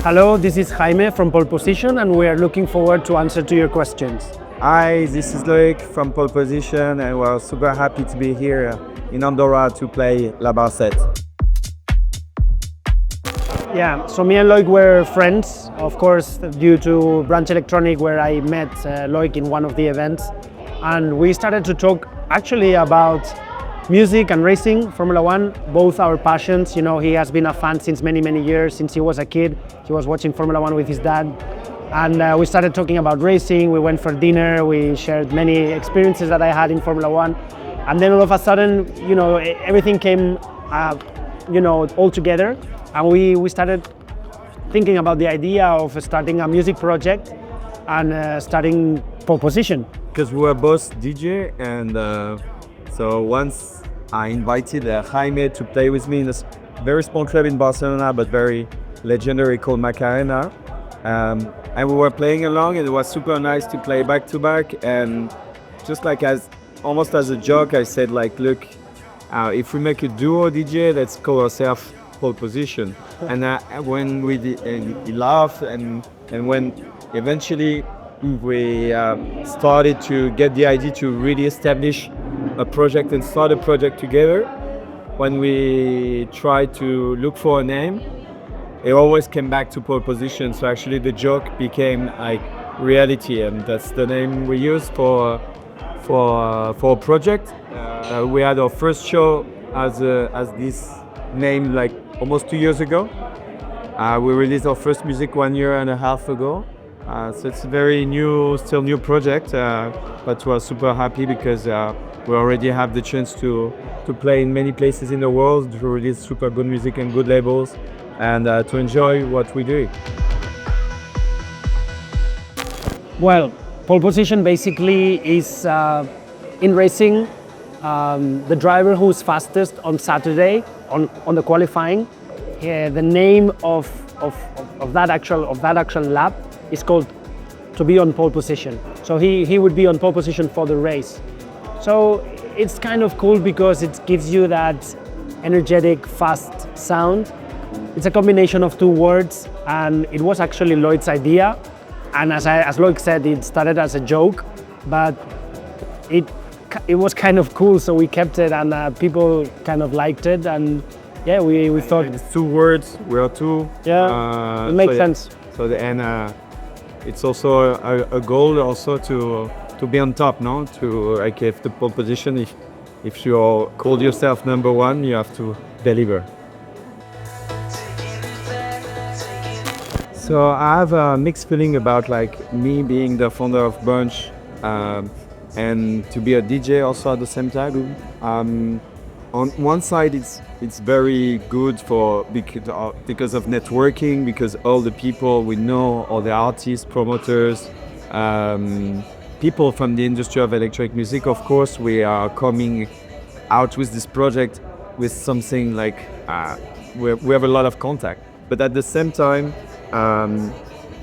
Hello, this is Jaime from Pole Position, and we are looking forward to answer to your questions. Hi, this is Loic from Pole Position, and we're super happy to be here in Andorra to play La Barcette. Yeah, so me and Loic were friends, of course, due to Branch Electronic, where I met Loic in one of the events. And we started to talk actually about music and racing, Formula One, both our passions. You know, he has been a fan since many, many years. Since he was a kid, he was watching Formula One with his dad. And we started talking about racing. We went for dinner. We shared many experiences that I had in Formula One. And then all of a sudden, you know, everything came, all together. And we started thinking about the idea of starting a music project and starting Pole Position. Because we were both DJ, and so once I invited Jaime to play with me in a very small club in Barcelona, but very legendary, called Macarena. And we were playing along, and it was super nice to play back to back. And just like almost as a joke, I said, like, look, if we make a duo DJ, let's call ourselves Pole Position. And when he laughed, and when eventually we started to get the idea to really establish a project and start a project together, when we tried to look for a name, it always came back to Pole Position. So actually the joke became like reality, and that's the name we use for a project. We had our first show as this name like almost 2 years ago. We released our first music 1.5 years ago. So it's a very still new project, but we're super happy because we already have the chance to play in many places in the world, to release super good music and good labels, and to enjoy what we do. Well, Pole Position basically is in racing, the driver who's fastest on Saturday on the qualifying. The name of that actual lap is called to be on pole position. So he would be on pole position for the race. So it's kind of cool because it gives you that energetic, fast sound. It's a combination of two words, and it was actually Loic's idea. And as Loic said, it started as a joke, but it was kind of cool, so we kept it, and people kind of liked it. And yeah, we thought it's two words. We are two. Yeah, it makes sense. So it's also a goal also to be on top, no? To like if the Pole Position, if you call yourself number one, you have to deliver. So I have a mixed feeling about like me being the founder of Branch, and to be a DJ also at the same time. On one side, it's very good because of networking, because all the people we know, all the artists, promoters, people from the industry of electronic music. Of course, we are coming out with this project with something like we have a lot of contact, but at the same time,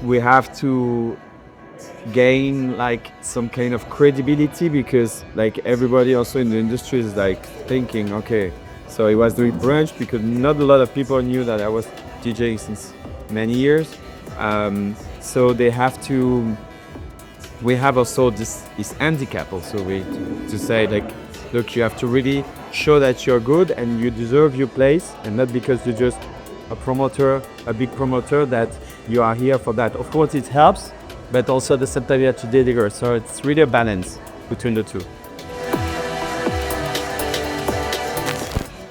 we have to gain like some kind of credibility, because like everybody also in the industry is like thinking, okay, so he was doing Branch, because not a lot of people knew that I was DJing since many years. So they have to. We have also this handicap also to say like, look, you have to really show that you're good and you deserve your place, and not because you're just a promoter, a big promoter, that you are here for that. Of course, it helps, but also at the same time you have to deliver. So it's really a balance between the two.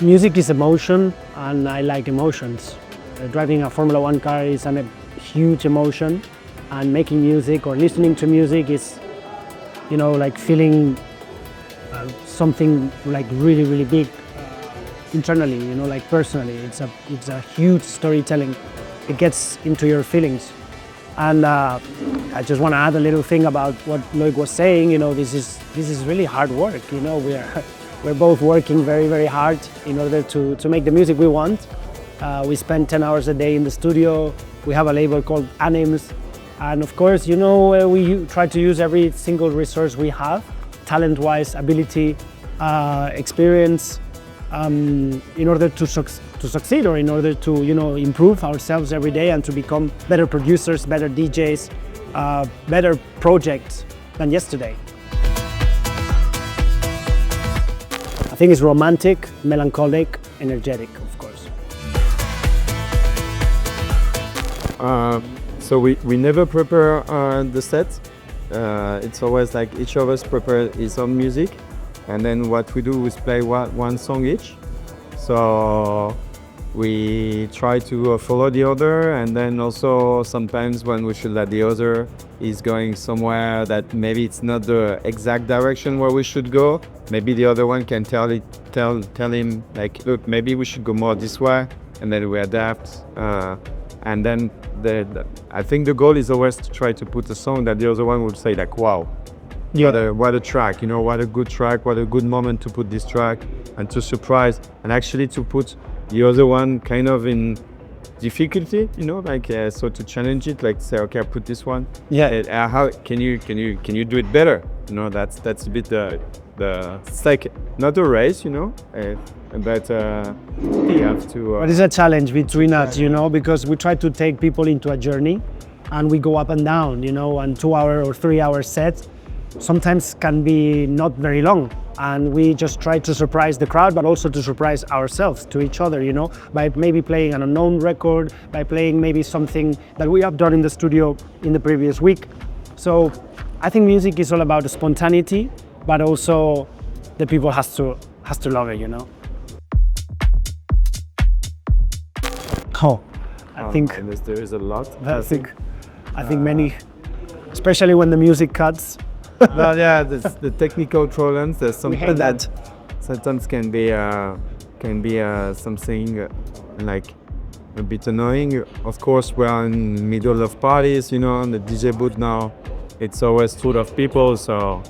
Music is emotion, and I like emotions. Driving a Formula One car is a huge emotion, and making music or listening to music is, like feeling something like really, really big internally, like personally. It's a huge storytelling. It gets into your feelings. And I just want to add a little thing about what Loic was saying. This is really hard work. We're both working very, very hard in order to make the music we want. We spend 10 hours a day in the studio. We have a label called Anims. And of course, we try to use every single resource we have, talent-wise, ability, experience, in order to to succeed, or in order to improve ourselves every day and to become better producers, better DJs, better projects than yesterday. I think it's romantic, melancholic, energetic, of course. So we never prepare the set. It's always like each of us prepare his own music, and then what we do is play one song each. So we try to follow the other, and then also sometimes when we feel that the other is going somewhere that maybe it's not the exact direction where we should go, maybe the other one can tell him like, look, maybe we should go more this way, and then we adapt. And then I think the goal is always to try to put a song that the other one would say like, wow, what a track, what a good track, what a good moment to put this track, and to surprise, and actually to put the other one kind of in difficulty, so to challenge it, like say, okay, I put this one. Yeah. How can you do it better? That's a bit it's like not a race, but you have to. But it's a challenge between us, because we try to take people into a journey, and we go up and down, and 2 hour or 3 hour set sometimes can be not very long, and we just try to surprise the crowd, but also to surprise ourselves to each other, by maybe playing an unknown record, by playing maybe something that we have done in the studio in the previous week. So I think music is all about the spontaneity, but also the people has to love it, I think there is a lot. I think many, especially when the music cuts. Well, yeah, the technical problems. There's something that sometimes can be something like a bit annoying. Of course, we're in the middle of parties, on the DJ booth now. It's always full of people, so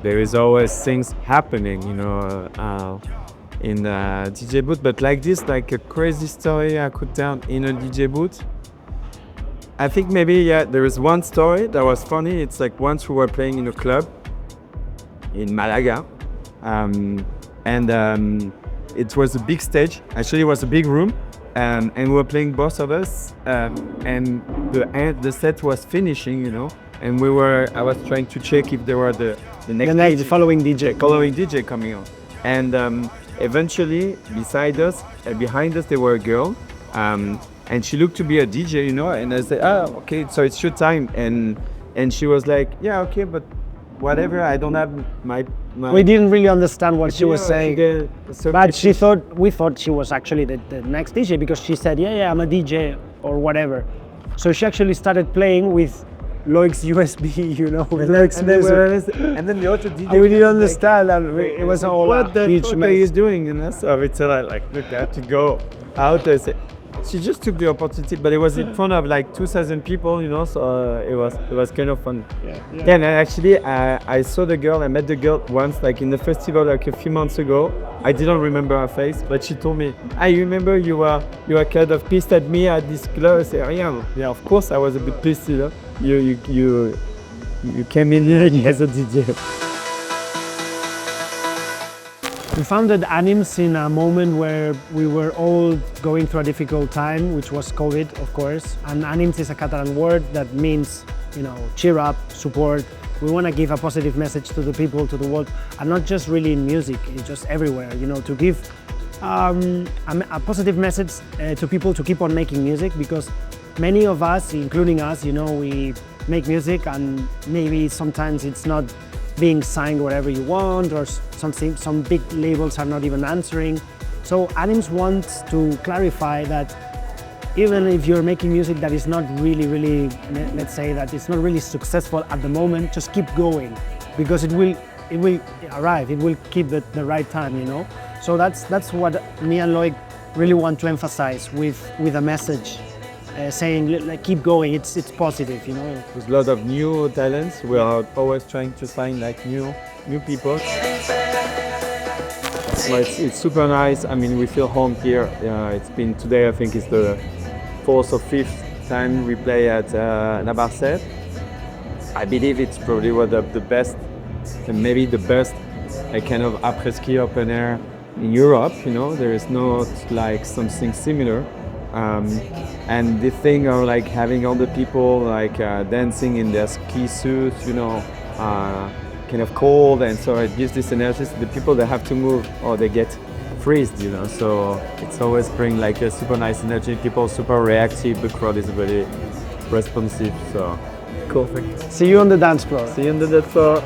there is always things happening, in the DJ booth. But like this, like a crazy story I could tell in a DJ booth. I think maybe, there is one story that was funny. It's like once we were playing in a club in Malaga, and it was a big stage. Actually, it was a big room, and we were playing, both of us, and the set was finishing, and I was trying to check if there were the following DJ coming on, and eventually behind us there were a girl. And she looked to be a DJ, and I said, okay, so it's your time. And she was like, yeah, okay, but whatever, I don't have my... We didn't really understand what she was saying, but we thought she was actually the next DJ, because she said, yeah, I'm a DJ or whatever. So she actually started playing with Loic's USB, with Loic's music. And then the other DJ... And we didn't understand, and it was all what the fuck are you doing? So it's like, look, I have to go out. I said, she just took the opportunity, but it was in front of like 2,000 people, so it was kind of fun. Yeah, and actually I saw the girl. I met the girl once, like in the festival, like a few months ago. I didn't remember her face, but she told me, I remember you were kind of pissed at me at this club. I said, yeah, of course I was a bit pissed. You came in here as a DJ. We founded Anims in a moment where we were all going through a difficult time, which was COVID, of course. And Anims is a Catalan word that means, cheer up, support. We want to give a positive message to the people, to the world, and not just really in music, it's just everywhere, to give a positive message to people to keep on making music, because many of us, including us, we make music and maybe sometimes it's not being signed whatever you want, or some big labels are not even answering. So Anims wants to clarify that even if you're making music that is not really, let's say that it's not really successful at the moment, just keep going, because it will arrive, it will keep the right time, So that's what me and Loic really want to emphasize with a message. Saying like, keep going, it's positive, There's a lot of new talents. We are always trying to find like new people. So it's super nice. I mean, we feel home here. It's been today, I think it's the 4th or 5th time we play at Nabarcet. I believe it's probably one of the best, and maybe the best kind of après-ski open air in Europe. You know, there is not like something similar. Um, and the thing of like having all the people like dancing in their ski suits, you know, kind of cold, and so it gives this energy to the people that have to move or they get freezed, you know. So it's always bring like a super nice energy. People super reactive. The crowd is very responsive. So cool thing. See you on the dance floor. See you on the floor.